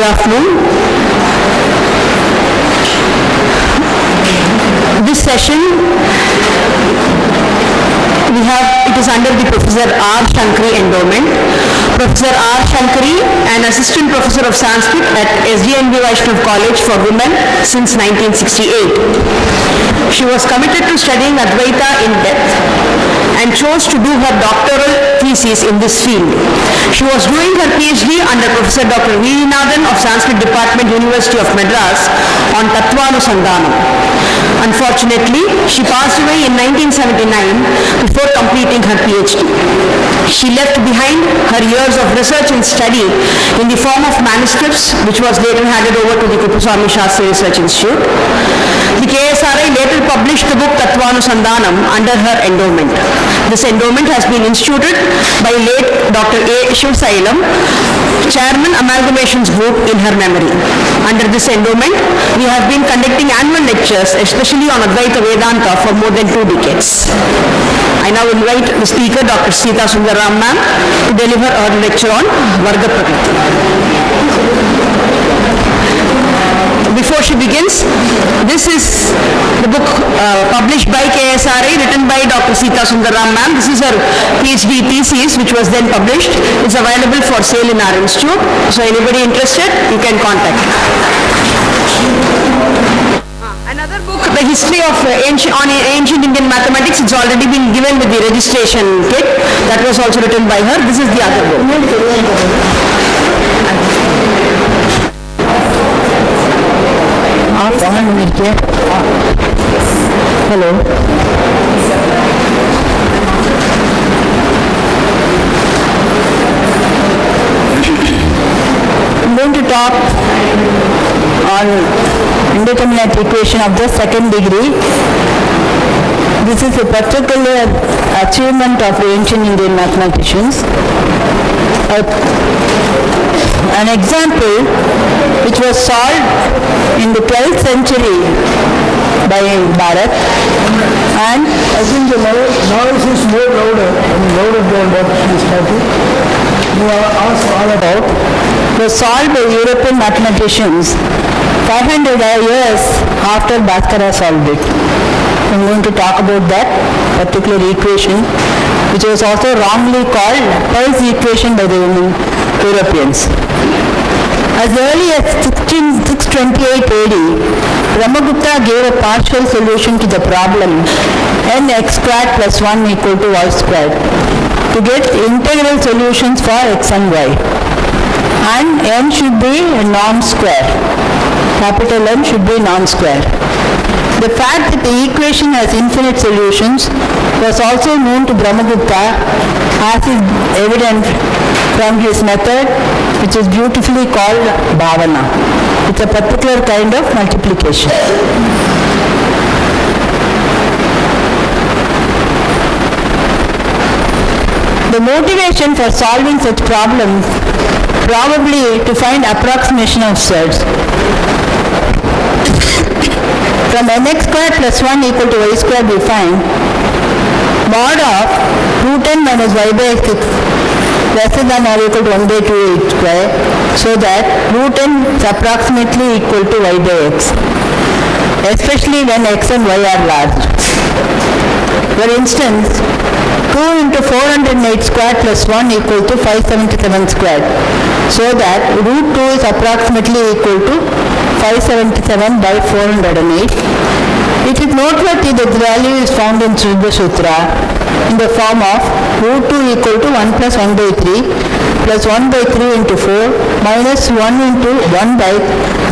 Good afternoon. This session it is under the Professor R. Shankari endowment. Professor R. Shankari, an assistant professor of Sanskrit at SDNB Vaishnav College for Women since 1968. She was committed to studying Advaita in depth and chose to do her doctoral thesis in this field. She was doing her PhD under Professor Dr. V. Nathan of Sanskrit Department, University of Madras on Tattvanusandhanam. Unfortunately, she passed away in 1979 before completing her PhD. She left behind her years of research and study in the form of manuscripts, which was later handed over to the Kuppaswamy Shastri Research Institute. The KSRI later published the book Tattvanusandhanam under her endowment. This endowment has been instituted by late Dr. A. Shivsailam, Chairman Amalgamations Group, in her memory. Under this endowment, we have been conducting annual lectures, especially on Advaita Vedanta, for more than 2 decades. I now invite the speaker, Dr. Sita Sundar ma'am, to deliver our lecture on Vargaprakrti. Before she begins, this is the book published by KSRI, written by Dr. Sita Sundar ma'am. This is her PhD thesis, which was then published. It's available for sale in our institute. So anybody interested, you can contact. Another book, The History of Ancient Indian Mathematics, it's already been given with the registration kit. That was also written by her. This is the other book. Hello. I'm going to talk on indeterminate equation of the second degree. This is a particular achievement of the ancient Indian mathematicians. An example which was solved in the 12th century by Bharat, and I think the now it is more louder than what she is talking. You are asked all about. Was solved by European mathematicians 500 years after Bhaskara solved it. I'm going to talk about that particular equation, which was also wrongly called Peirce's equation by the Europeans. As early as 628 AD, Brahmagupta gave a partial solution to the problem nx squared plus 1 equal to y squared to get integral solutions for x and y. And n should be a non-square. Capital N should be non-square. The fact that the equation has infinite solutions was also known to Brahmagupta, as is evident from his method, which is beautifully called bhavana. It's a particular kind of multiplication. The motivation for solving such problems probably to find approximation of sets. From nx squared plus 1 equal to y squared we find mod of root n minus y by x is lesser than or equal to 1 by 2 h square, so that root n is approximately equal to y by x, especially when x and y are large. For instance, 2 into 408 squared plus 1 equal to 577 squared, so that root 2 is approximately equal to 577 by 408. It is noteworthy that the value is found in Sudha Sutra in the form of root 2 equal to 1 plus 1 by 3 plus 1 by 3 into 4 minus 1 into 1 by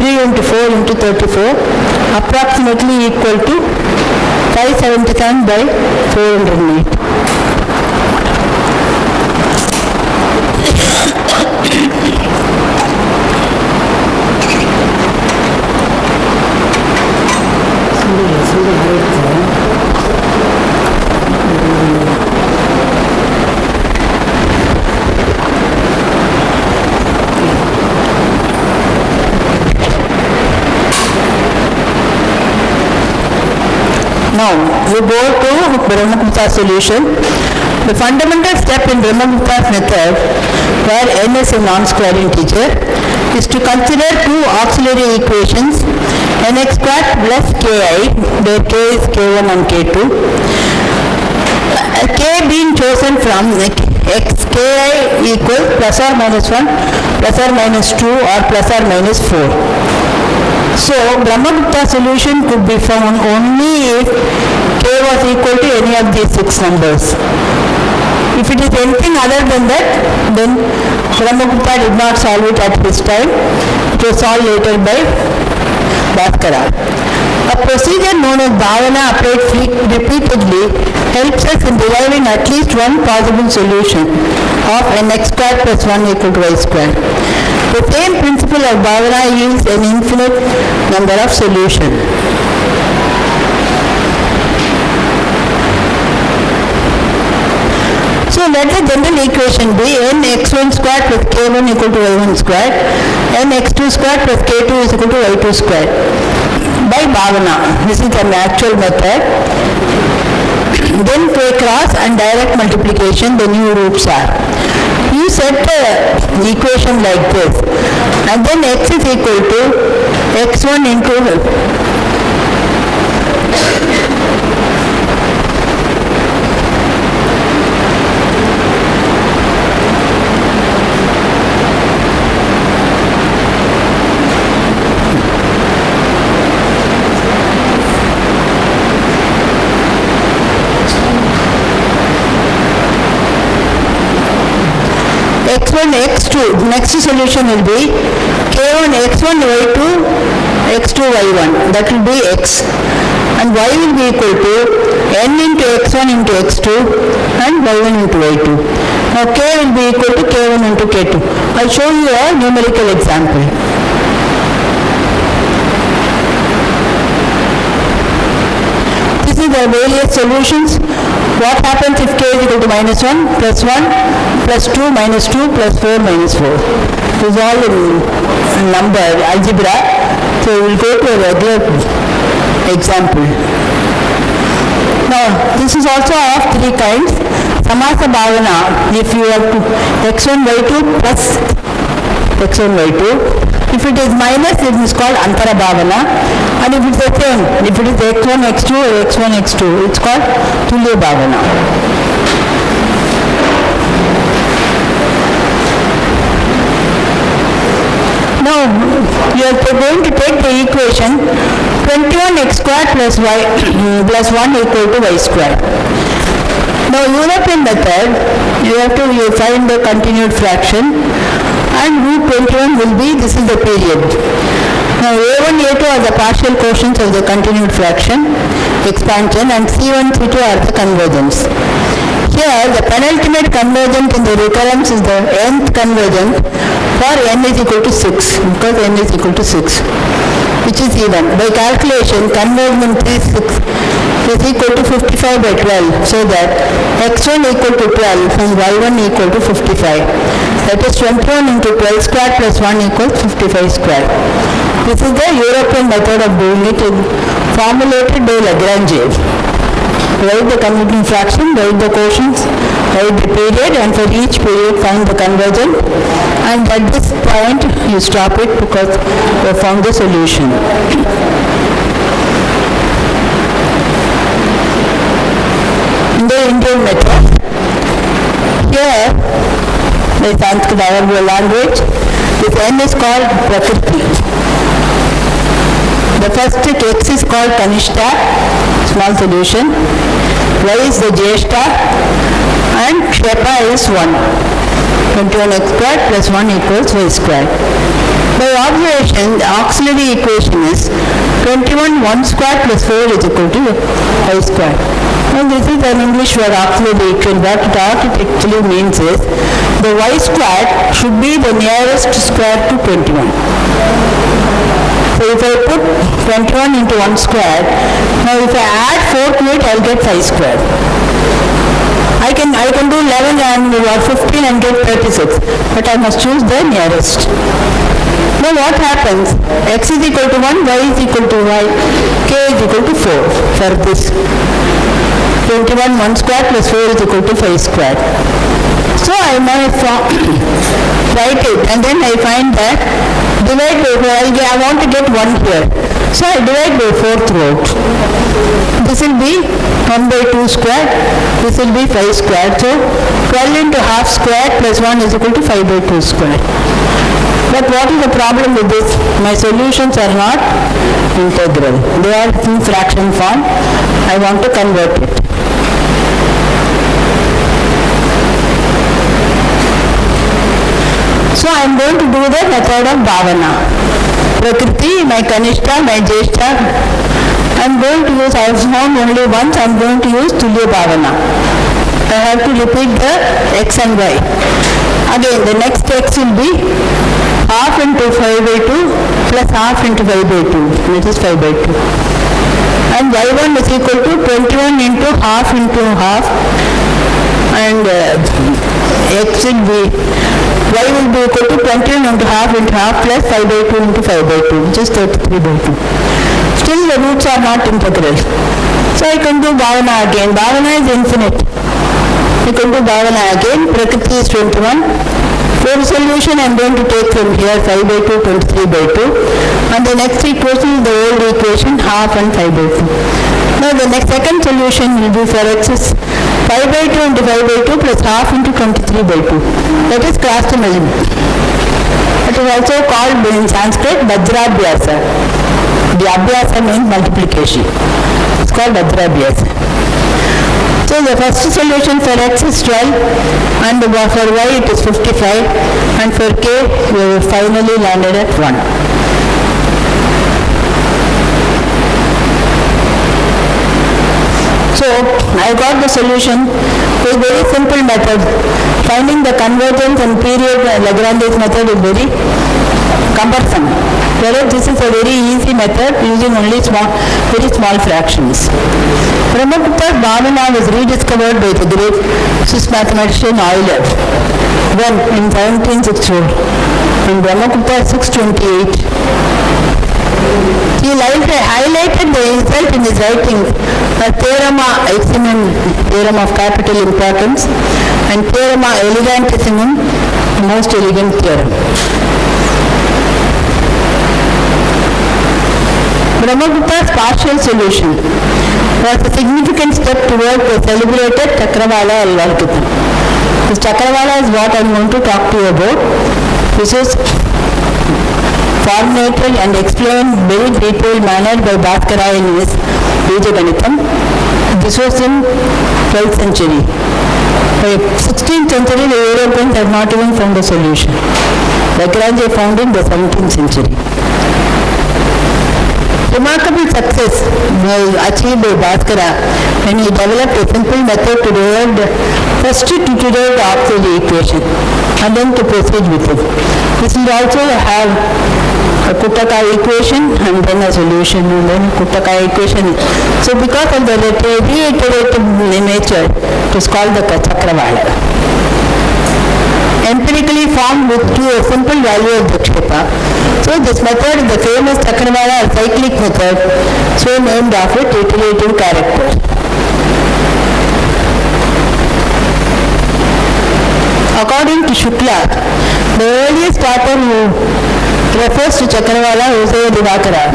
3 into 4 into 34, approximately equal to 577 by 408. Now, we go to Brahmagupta's solution. The fundamental step in Brahmagupta's method, where n is a non-square integer, is to consider two auxiliary equations, nx squared plus ki, where k is k1 and k2. K being chosen from x ki equals plus or minus 1, plus or minus 2 or plus or minus 4. So Brahmagupta solution could be found only if k was equal to any of these 6 numbers. If it is anything other than that, then Brahmagupta did not solve it at his time. It was solved later by Bhaskara. A procedure known as Bhavana applied repeatedly helps us in deriving at least one possible solution of nx squared plus 1 equal to y squared. The same principle of Bhavana yields an infinite number of solutions. So let the general equation be nx1 squared plus k1 equal to y1 squared, nx2 squared plus k2 is equal to y2 squared. By Bhavana, this is an actual method. Then k cross and direct multiplication, the new roots are. You set the equation like this, and then x is equal to x1 into x1 x2. Next solution will be k1 x1 y2 x2 y1, that will be x, and y will be equal to n into x1 into x2 and y1 into y2. Now k will be equal to k1 into k2. I will show you a numerical example. This is the various solutions. What happens if k is equal to minus 1, plus 1, plus 2, minus 2, plus 4, minus 4. This is all in number, algebra. So we will go to a regular example. Now, this is also of 3 kinds. Samasa Bhavana, if you have to x1, y2 plus x1, y2. If it is minus, it is called Antara Bhavana. And if it is the same, if it is x1, x2, or x1, x2, it's called Tulya Bhavana. Now, you are going to take the equation 21x squared plus y plus 1 equal to y squared. Now, European method, you have to find the continued fraction, and root 21 will be, this is the period. Now a1, a2 are the partial quotients of the continued fraction, expansion, and c1, c2 are the convergents. Here the penultimate convergent in the recurrence is the nth convergent for n is equal to 6, because n is equal to 6, which is even. By calculation, convergent is 6 is equal to 55 by 12, so that x1 equal to 12 and y1 equal to 55. That is 21 into 12 square plus 1 equals 55 square. This is the European method of doing it, formulated by Lagrange. Write the convergent fraction, write the quotients, write the period, and for each period find the convergent, and at this point you stop it because you have found the solution. In the Indian method, here the Sanskrit our language, this n is called Prakriti. The first x is called Kanishta, small solution, y is the Jeshta, and Kshepa is 1. 21x squared plus 1 equals y squared. By observation, the auxiliary equation is 21 1 squared plus 4 is equal to y squared. Now this is an English word, auxiliary equation. What it actually means is the y squared should be the nearest square to 21. So if I put 21 into 1 square, now if I add 4 to it, I will get 5 square. I can do 11 and 15 and get 36, but I must choose the nearest. Now what happens? X is equal to 1, y is equal to y, k is equal to 4 for this. 21 1 square plus 4 is equal to 5 square. So I must write it, and then I find that divide by 4, I want to get 1 here. So I divide by 4 throughout. This will be 1 by 2 squared. This will be 5 squared. So 12 into half squared plus 1 is equal to 5 by 2 squared. But what is the problem with this? My solutions are not integral. They are in fraction form. I want to convert it. So I am going to do the method of Bhavana. Prakriti, my Kanishta, my Jeshta. I am going to use, I have found only once, I am going to use Tulya Bhavana. I have to repeat the x and y. Again, the next x will be half into 5 by 2 plus half into 5 by 2, which is 5 by 2. And y1 is equal to 21 into half, and x will be, y will be equal to 21 into half plus 5 by 2 into 5 by 2, which is 33 by 2. Still the roots are not integral. So I can do Bhavana again. Bhavana is infinite. I can do Bhavana again. Prakriti is 21. For solution I am going to take from here 5 by 2, 23 by 2. And the next equation is the old equation, half and 5 by 2. Now the next second solution will be for x is 5 by 2 into 5 by 2 plus half into 23 by 2. That is cross measurement. It is also called in Sanskrit Vajrabhyasa. The Abhyasa means multiplication. It's called Vajrabhyasa. So the first solution for x is 12 and for y it is 55 and for k we have finally landed at 1. So I got the solution with a very simple method. Finding the convergence and period Lagrange's method is very cumbersome. Whereas this is a very easy method using only very small fractions. Brahmagupta's Bhavana was rediscovered by the great Swiss mathematician Euler when in 1764 in Brahmagupta 628. He highlighted the result in his writing Theorema Eximum, theorem of capital importance, and Theorema Elegantissimum, the most elegant theorem. Brahmagupta's partial solution was a significant step toward the celebrated Chakravala algorithm. This Chakravala is what I am going to talk to you about. This is formulated and explained in very detailed manner by Bhaskara in his Bijaganitam. This was in 12th century. By 16th century, the Europeans had not even found a solution. Lagrange found in the 17th century. Remarkable success was achieved by Bhaskara when he developed a simple method to derive the first tutorial of the equation and then to proceed with it. This will also have a Kuttaka equation and then a solution and then Kuttaka equation. So because of the reiterative nature, it is called the Chakravala. Empirically formed with a simple value of Vikshepa. So this method is the famous Chakravala cyclic method, so named after its iterative character. According to Shukla, the earliest author who refers to Chakravala is Divakara,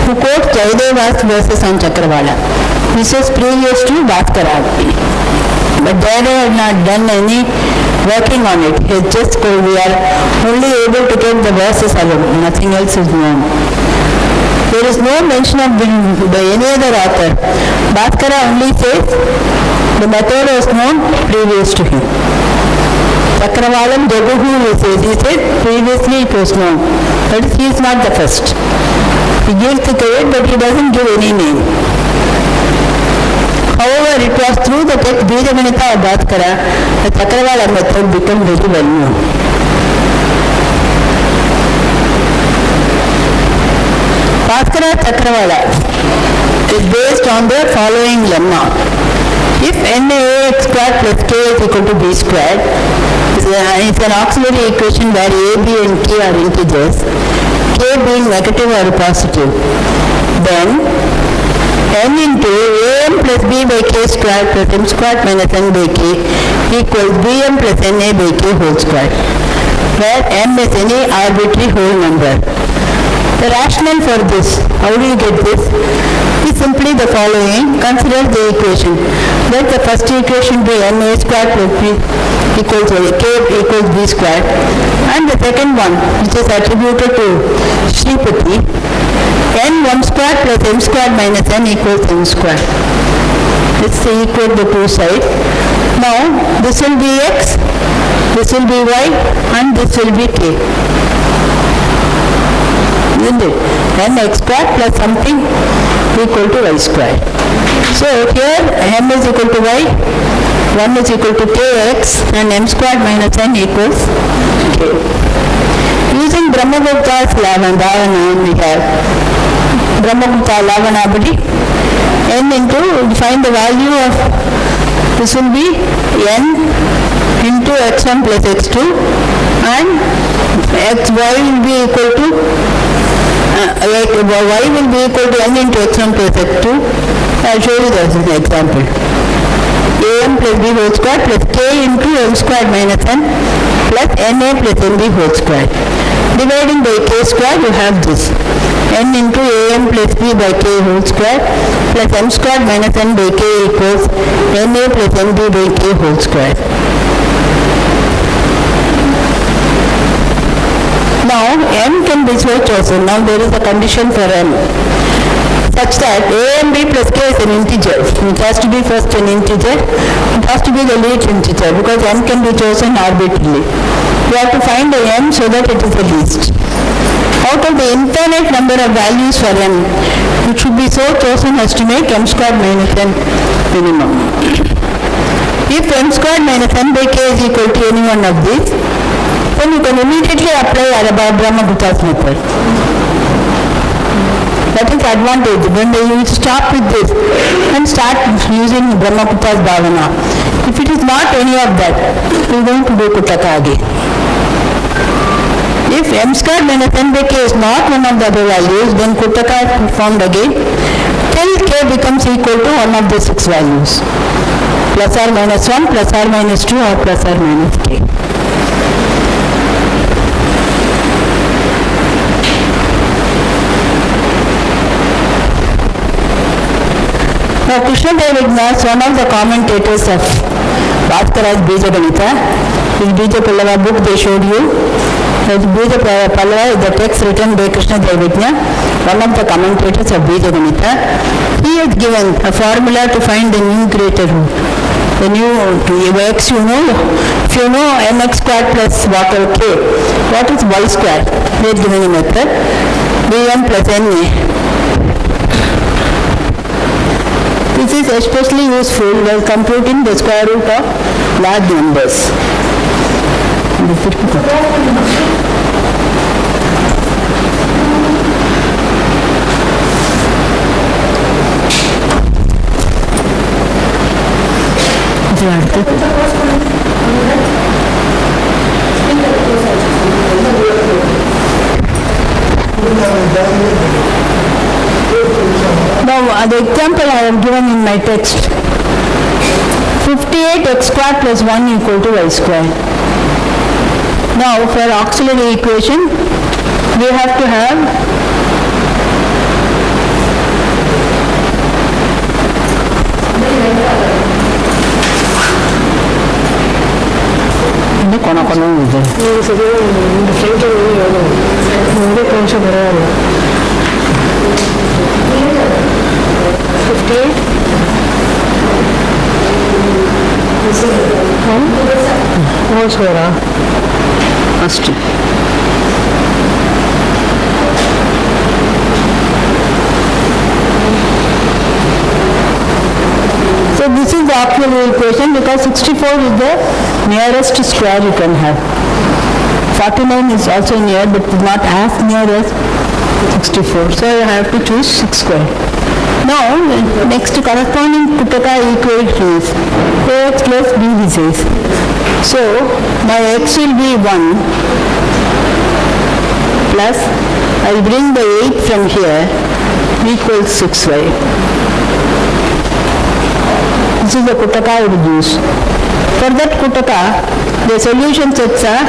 who quotes Jayadeva's verses on Chakravala. This was previous to Bhaskara. But Jayadeva had not done any working on it. He just we are only able to get the verses alone. Nothing else is known. There is no mention of by any other author. Bhaskara only says the method was known previous to him. Chakravalam Jaguhu he says previously it was known. But he is not the first. He gives the credit but he doesn't give any name. However, it was through the text Bijaganita of Bhaskara the Chakravala method became very well known. Bhaskara Chakravala is based on the following lemma. If NAAX squared plus K is equal to B squared, it's an auxiliary equation where A, B and K are integers, K being negative or positive, then n into am plus b by k squared plus m squared minus n by k equals bm plus na by k whole squared. where m is any arbitrary whole number. The rationale for this, how do you get this? Is simply the following. Consider the equation. Let the first equation be n a square plus b equals k equals b square, and the second one, which is attributed to Sripati, n1 square plus m square minus n equals m square. Let's equate the two sides. Now this will be x, this will be y, and this will be k. Isn't it? N x square plus something equal to y square. So here m is equal to y, 1 is equal to kx, and m square minus n equals k. Using Brahmagupta's Lavana, we have Brahmagupta Lavanabadi, n into, find the value of, this will be n into x1 plus x2, and xy will be equal to y will be equal to n into x1 plus x2. I'll show you this as an example. am plus b whole square plus k into m square minus n plus na plus nb whole square. Dividing by k square, you have this. n into am plus b by k whole square plus m square minus n by k equals na plus nb by k whole square. Now m can be so chosen. Now there is a condition for m such that a and b plus k is an integer. It has to be first an integer. It has to be the least integer because m can be chosen arbitrarily. You have to find the m so that it is the least. Out of the infinite number of values for m, it should be so chosen as to make m square minus n minimum. If m square minus n by k is equal to any one of these, then you can immediately apply Brahmagupta's method. That is advantage. When you start with this and start using Brahmagupta's Bhavana. If it is not any of that, you are going to do Kuttaka again. If m square minus n by k is not one of the other values, then Kuttaka is performed again till k becomes equal to one of the 6 values. Plus or minus 1, plus or minus 2, or plus or minus k. Now Krishna Devaragyanas, one of the commentators of Bhaskara's Bija Ganita, his Bija Pallava book they showed you. His Bija Pallava is the text written by Krishna Devaragya, one of the commentators of Bija Ganita. He has given a formula to find the new greater root. The new x, if you know mx square plus whatever k, what is y square? He has given a method, bm plus na. This is especially useful while computing the square root of large numbers. Now the example I have given in my text, 58x square plus 1 equal to y square. Now for auxiliary equation, we have to have first. So this is the auxiliary equation because 64 is the nearest square you can have. 49 is also near but not as near as 64. So you have to choose 6 square. Now next corresponding Kuttaka equation is ax plus b this is. So my x will be 1 plus I will bring the 8 from here equals 6y. This this is the Kutaka I would use. For that Kutaka, the solution sets are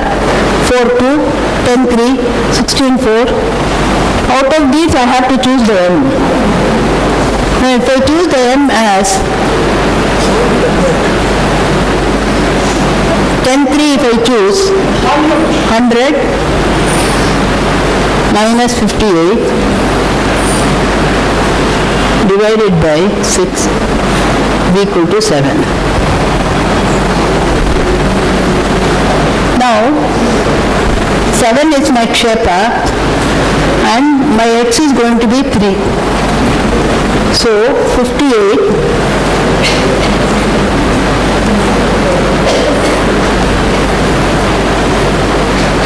4, 2, 10, 3, 16, 4. Out of these I have to choose the m. Now if I choose the m as 10, 3, if I choose 100 minus 58 divided by 6 is equal to 7. Now 7 is my Kshepa and my x is going to be 3. So 58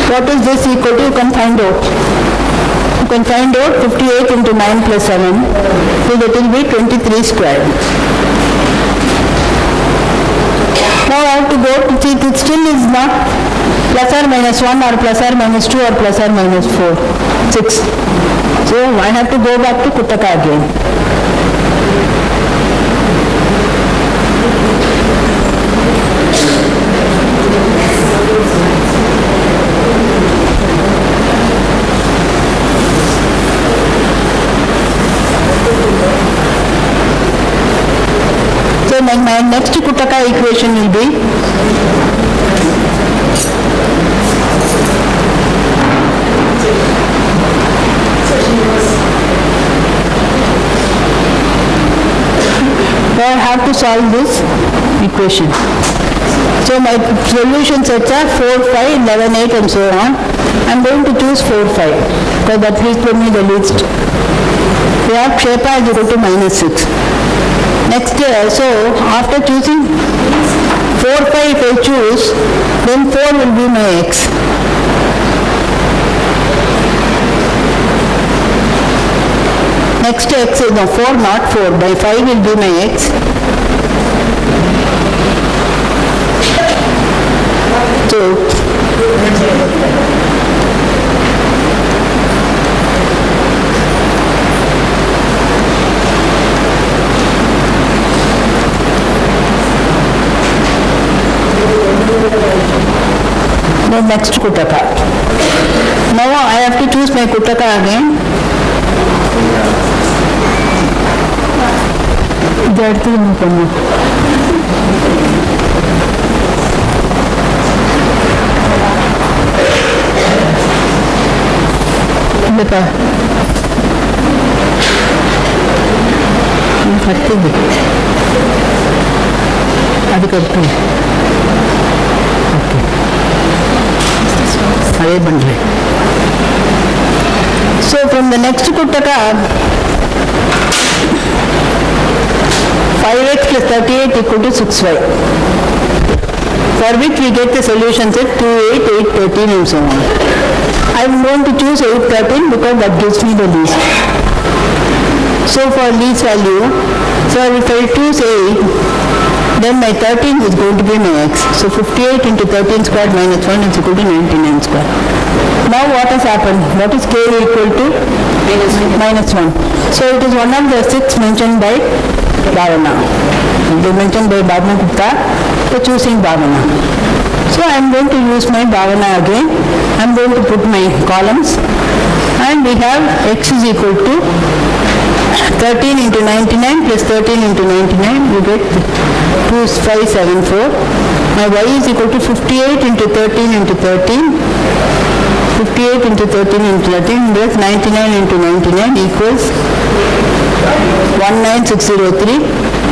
what is this equal to? You can find out. You can find out 58 into 9 plus 7. So that will be 23 squared. Now I have to go to see it still is not plus or minus 1 or plus or minus 2 or plus or minus 4. 6. So I have to go back to Kutaka again. So my next Kutaka equation will be I have to solve this equation. So my solution sets are 4, 5, 11, 8 and so on. I am going to choose 4, 5 because that will give me the least. We have Kshepa is equal to minus 6. Next so after choosing 4, 5 if I choose, then 4 will be my x. Next x is no 4 not 4, by 5 will be my x. So the next Kutaka. Now I have to choose my Kutaka again. So from the next Kutaka, 5x plus 38 equal to 6y, for which we get the solutions at 2, 8, 8, 13 and so on. I am going to choose 8, 13 because that gives me the least. So for least value, so if I choose 8, then my 13 is going to be my x. So 58 into 13 squared minus 1 is equal to 99 squared. Now what has happened? What is k equal to? Minus 1. So it is one of the 6 mentioned by Bhavana. They mentioned by Bhavana Gupta for choosing Bhavana. So I am going to use my Bhavana again. I am going to put my columns and we have x is equal to 13 into 99 plus 13 into 99, you get 2574. My y is equal to 58 into 13 into 13. 58 into 13 into 13, that's 99 into 99 equals 19603.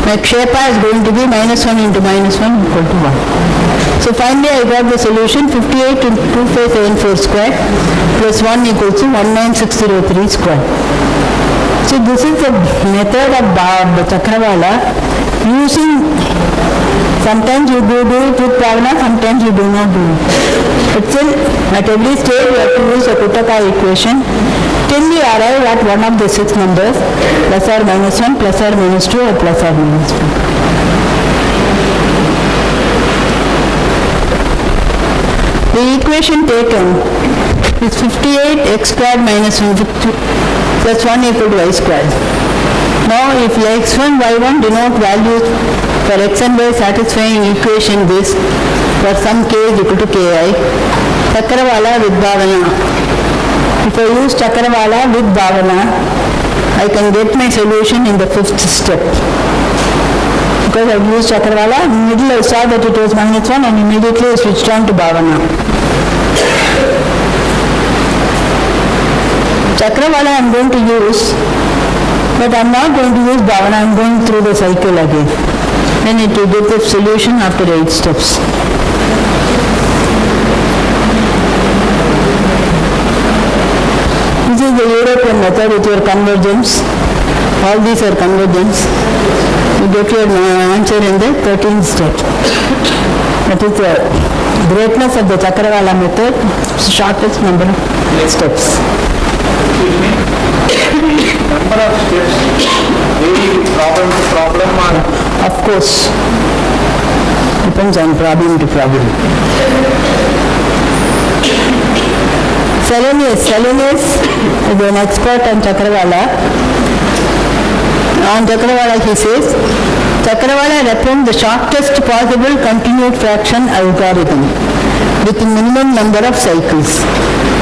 My Kshepa is going to be minus 1 into minus 1 equal to 1. So finally I got the solution 58 into 2574 square plus 1 equals to 19603 square. So this is the method of Chakravala using, sometimes you do it with Bhavana, sometimes you do not do it. But still at every stage you have to use a Kutaka equation till you arrive at one of the 6 numbers, plus or minus 1, plus or minus 2 or plus or minus 2. The equation taken is 58 x squared minus 1 plus 1 equal to y squared. Now if x1, y1 denote values for x and y satisfying equation this for some k is equal to ki, Chakrawala with Bhavana. If I use Chakrawala with Bhavana, I can get my solution in the fifth step. Because I have used Chakrawala, in the middle I saw that it was -1 and immediately I switched on to Bhavana. Chakrawala I am going to use, but I am not going to use Bhavana, I am going through the cycle again. Then it will get the solution after 8 steps. This is the European method with your convergence. All these are convergence. You get your answer in the 13th step. That is the greatness of the Chakrawala method, shortest number of steps. Number of steps vary with problem to problem or? Of course. Depends on problem to problem. Selenius is an expert on Chakrawala. On Chakrawala he says, Chakrawala represents the shortest possible continued fraction algorithm with minimum number of cycles.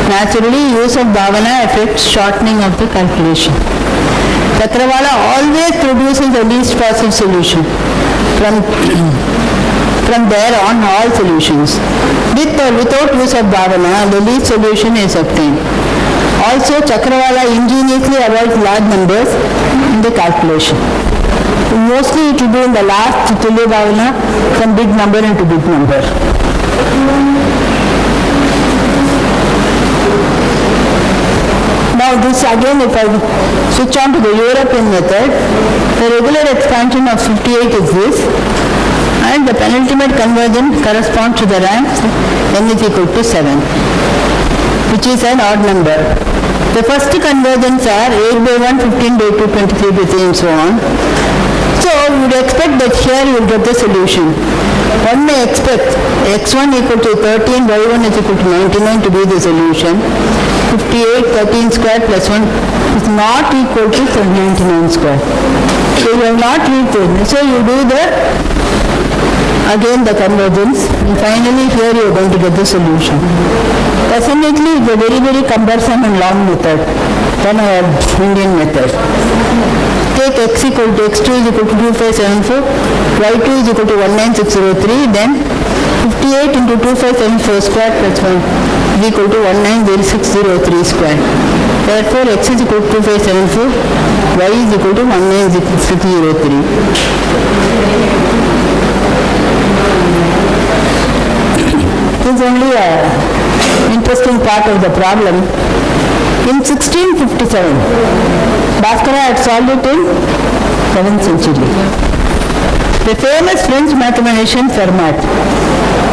Naturally, use of Bhavana affects shortening of the calculation. Chakrawala always produces the least possible solution. From there on, all solutions. With or without use of Bhavana, the least solution is obtained. Also, Chakrawala ingeniously avoids large numbers in the calculation. Mostly it will be in the last Tulya Bhavana from big number into big number. Now this again, if I switch on to the European method, the regular expansion of 58 is this, and the penultimate convergence corresponds to the rank n is equal to 7, which is an odd number. The first convergence are 8 by 1, 15 by 2, 23 by 3 and so on. So you would expect that here you will get the solution. One may expect x1 equal to 13, y1 is equal to 99 to be the solution. 58, 13 square plus 1 is not equal to 99 square. So you have not reached it. So you do again the convergence, and finally here you are going to get the solution. Definitely it's a very, very cumbersome and long method than our Indian method. Take x equal to x2 is equal to 2574, y2 is equal to 19603, then 58 into 2574 square plus 1 is equal to 1900603 square. Therefore x is equal to 2574, y is equal to 19603. This is only an interesting part of the problem. In 1657, Bhaskara had solved it in 7th century. The famous French mathematician Fermat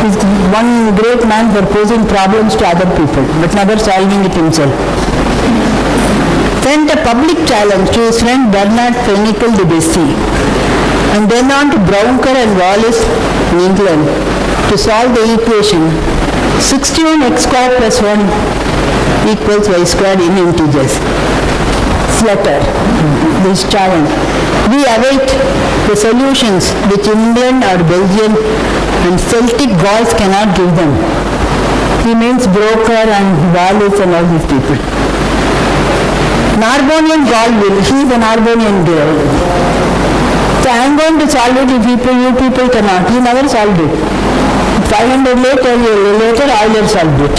is one great man for posing problems to other people, but never solving it himself. Sent a public challenge to his friend Bernard Fenical de Bessy, and then on to Brownker and Wallis in England to solve the equation 61x squared plus 1 equals y squared in integers. Letter, this challenge. We await the solutions which England or Belgium and Celtic Gauls cannot give them. He means Broker and Wallis and all these people. Narbonian Gaul will, he is a Narbonian Gaul. So I am going to solve it if you people cannot. He never solved it. 500 later, Euler solved it.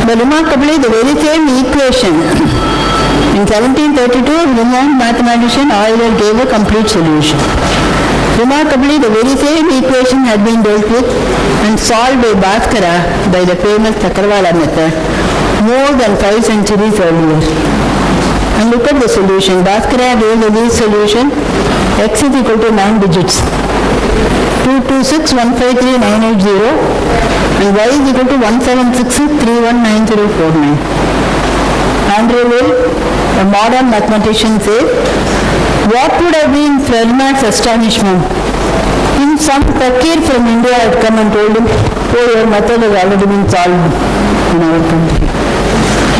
But remarkably, the very same equation, in 1732, renowned mathematician Euler gave a complete solution. Remarkably, the very same equation had been dealt with and solved by Bhaskara by the famous Chakrawala method more than 5 centuries earlier. And look at the solution. Bhaskara gave the least solution, x is equal to 9 digits. 226153980 and y is equal to 176319049. Andre Will, a modern mathematician, says, what would have been Fermat's astonishment if some fakir from India had come and told him, oh, your method has already been solved in our country.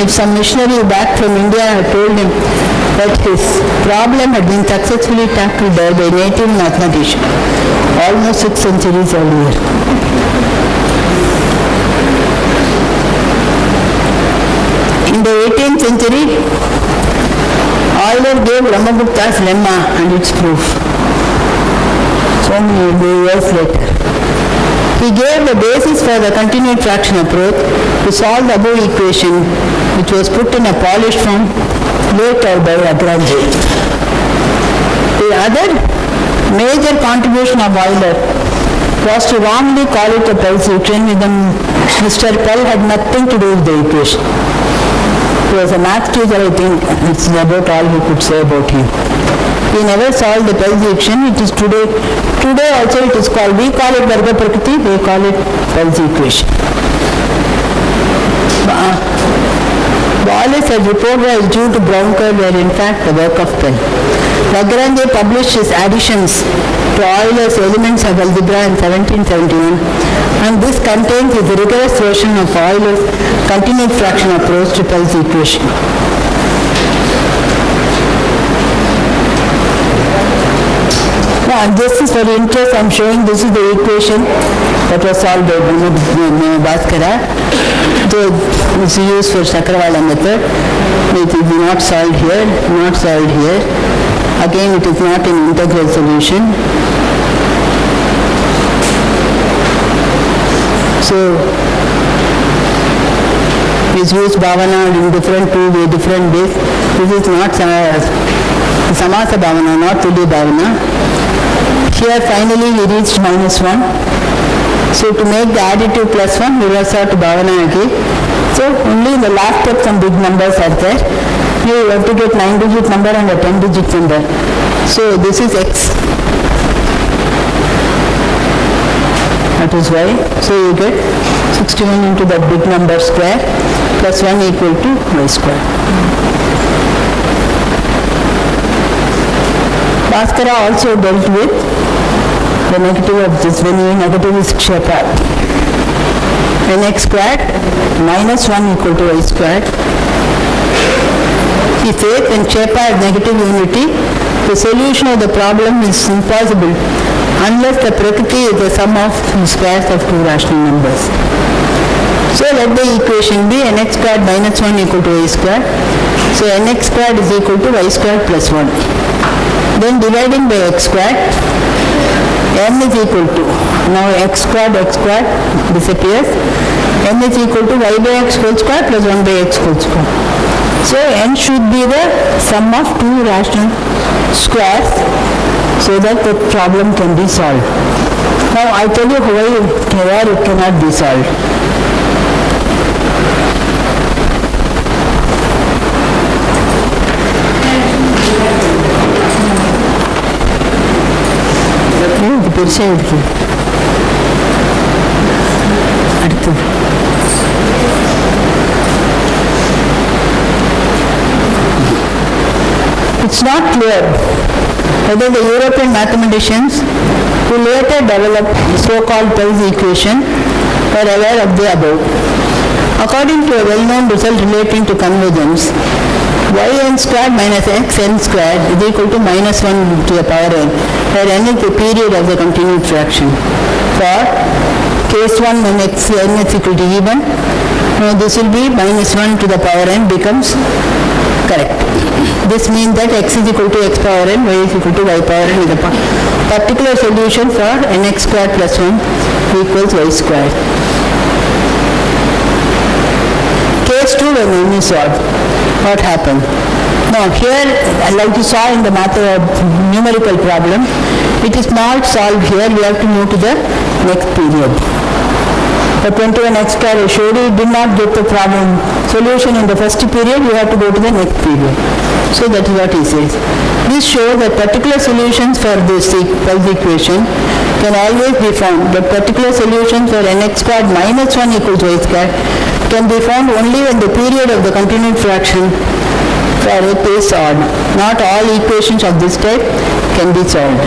If some missionary back from India had told him, that his problem had been successfully tackled by a native mathematician almost 6 centuries earlier. In the 18th century, Euler gave Brahmagupta's lemma and its proof. So many years later. He gave the basis for the continued fraction approach to solve the above equation, which was put in a polished form later by Lagrange. The other major contribution of Euler was to wrongly call it a Pell's equation when Mr. Pell had nothing to do with the equation. He was a math teacher, I think. It's about all he could say about him. He never solved the Pell's equation. It is today also it is called, we call it Vargaprakrti, they call it Pell's equation. Wallace had reported as due to brown curve were in fact the work of Pell. Lagrange published his additions to Euler's Elements of Algebra in 1771, and this contains his rigorous version of Euler's continued fraction approach to Pell's equation. Now, this is for the interest I am showing. This is the equation that was solved by Bhaskara. This is used for Chakravala method. It is not solved here, not solved here. Again, it is not an integral solution. So, is used Bhavana in different ways. This is not Samasa Bhavana, not Tulya Bhavana. Here finally we reached -1. So to make the additive +1, we resort to Bhavana again. So only in the last step some big numbers are there. Here you have to get 9-digit number and a 10-digit number. So this is x. That is y. So you get 61 into that big number square plus 1 equal to y square. Bhaskara also dealt with the negative of this when the negative is Shepard. When x squared minus 1 equal to y squared. He says when Shepard negative unity, the solution of the problem is impossible unless the Prakriti is the sum of the squares of two rational numbers. So let the equation be nx squared minus 1 equal to y squared. So nx squared is equal to y squared plus 1. Then dividing by x squared, n is equal to, now x squared disappears, n is equal to y by x whole square plus 1 by x whole square. So n should be the sum of two rational squares so that the problem can be solved. Now I tell you where it cannot be solved. பெருசா இருக்கு அடுத்து it's not clear whether the European mathematicians who later developed the so-called Pell's equation were aware of the above. According to a well-known result relating to convergence, yn squared minus xn squared is equal to minus 1 to the power n, where n is the period of the continued fraction. For case 1 when n is equal to even, this will be minus 1 to the power n becomes correct. This means that x is equal to x power n, y is equal to y power n with a particular solution for nx squared plus 1 equals y squared. Case 2 when n is solved. What happened? Now here, like you saw in the numerical problem, it is not solved here. We have to move to the next period. For 21x square I showed you, did not get the problem solution in the first period, you have to go to the next period. So that is what he says. This shows that particular solutions for this Pell's equation can always be found, but particular solutions for nx squared minus 1 equals y squared can be found only when the period of the continued fraction for it is odd. Not all equations of this type can be solved.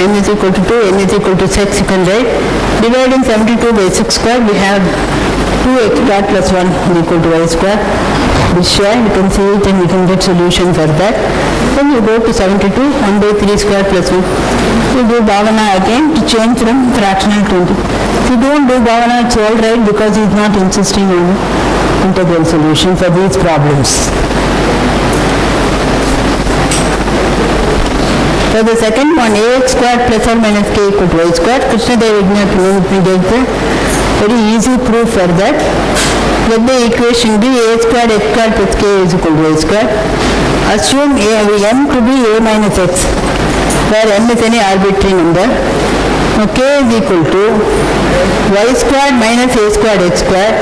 n is equal to 2, n is equal to 6, you can write. Dividing 72 by 6 square, we have 2x square plus 1 is equal to y square. This share, you can see it and we can get solution for that. Then you go to 72, 1 by 3 square plus 1. You do Bhavana again to change from fractional to integral. If you don't do Bhavana, it's alright because he is not insisting on integral solution for these problems. For the second one, ax squared plus or minus k equal to y squared, Krishna Dev Ignorant gave the very easy proof for that. Let the equation be a squared x squared plus k is equal to y squared. Assume m to be a minus x, where m is any arbitrary number. Now k is equal to y squared minus a squared x squared,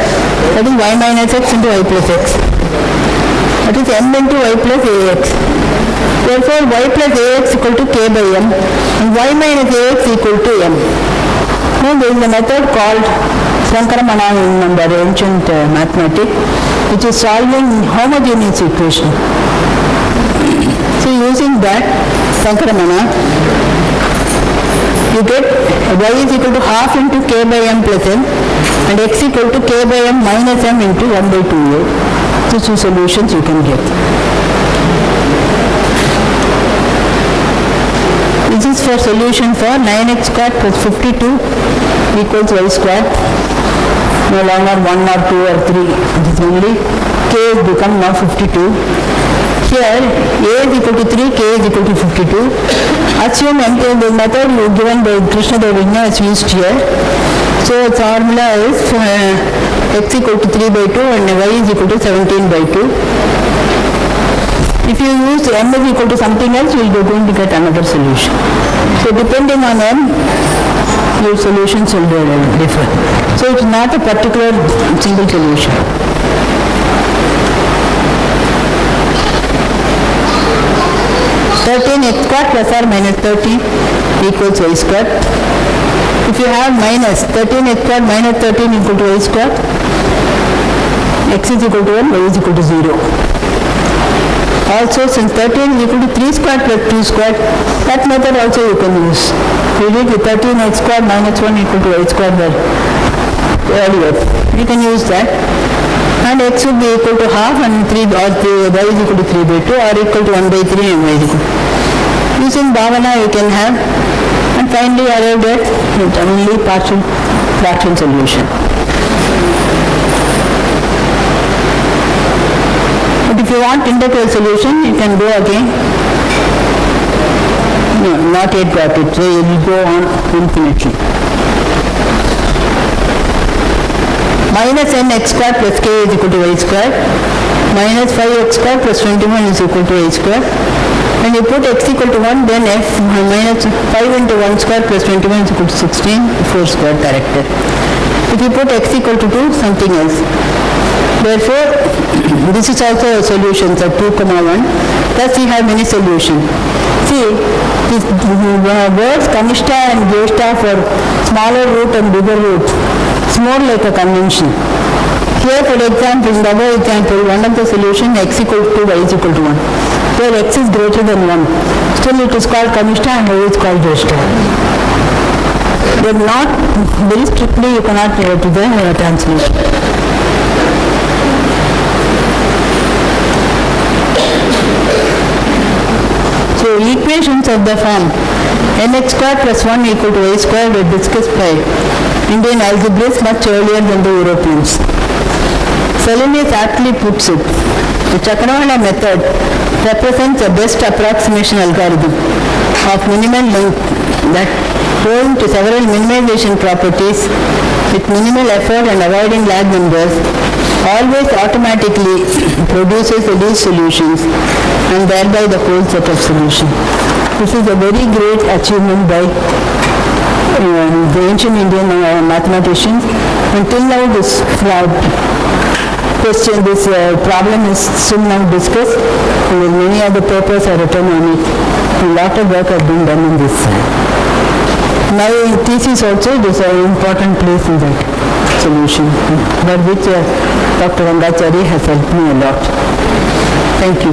that is y minus x into y plus x. That is m into y plus ax. Therefore, y plus ax equal to k by m and y minus ax equal to m. Now there is a method called Sankaramana in number, ancient mathematics, which is solving homogeneous equation. So using that Sankaramana, you get y is equal to half into k by m plus m and x equal to k by m minus m into 1 by 2a. These two solutions you can get. This is for solution for 9x squared plus 52 equals y squared. No longer 1 or 2 or 3. It is only k has become now 52. Here a is equal to 3, k is equal to 52. Assume m in the method given by Krishna Dev Ignorant is used here. So its formula is x equal to 3 by 2 and y is equal to 17 by 2. If you use m is equal to something else, you will be going to get another solution. So depending on m, your solutions will differ. So it's not a particular single solution. (13x squared plus or minus 30 equals y squared). If you have minus 13x squared minus 13 equal to y squared, x is equal to 1, y is equal to 0. Also, since 13 is equal to 3 squared plus 2 squared, that method also you can use. We did with 13x squared minus 1 equal to y squared earlier. You can use that. And x would be equal to half and 3 or y is equal to 3 by 2 or equal to 1 by 3 and y is equal. Using Bhavana you can have, and finally arrived at only partial fraction solution. But if you want integral solution, you can go again. No, not yet got it, so you will go on infinitely. Minus nx squared plus k is equal to y squared. Minus 5x squared plus 21 is equal to y squared. When you put x equal to 1, then f minus 5 into 1 square plus 21 is equal to 16, 4 square corrected. If you put x equal to 2, something else. Therefore, this is also a solution for 2, 1. Thus we have many solutions. See, these words Kanishta and Jyeshta for smaller root and bigger root. It's more like a convention. Here, for example, in the other example, one of the solution x equal to 2, y is equal to 1. Where x is greater than 1. Still it is called Kanishta and y is called Jyeshta. They are not very strictly, you cannot do the translation. So equations of the form nx squared plus 1 equal to y squared were discussed by Indian algebraists much earlier than the Europeans. Selenius aptly puts it, the Chakravarti method represents the best approximation algorithm of minimal length that, owing to several minimization properties with minimal effort and avoiding large numbers, always automatically produces the least solutions and thereby the whole set of solutions. This is a very great achievement by the ancient Indian mathematicians. Until now this question, this problem is still now discussed, and many other papers are written on it. A lot of work has been done in this. My thesis also is an important place in that solution, by which Dr. Vargaprakrti has helped me a lot. Thank you.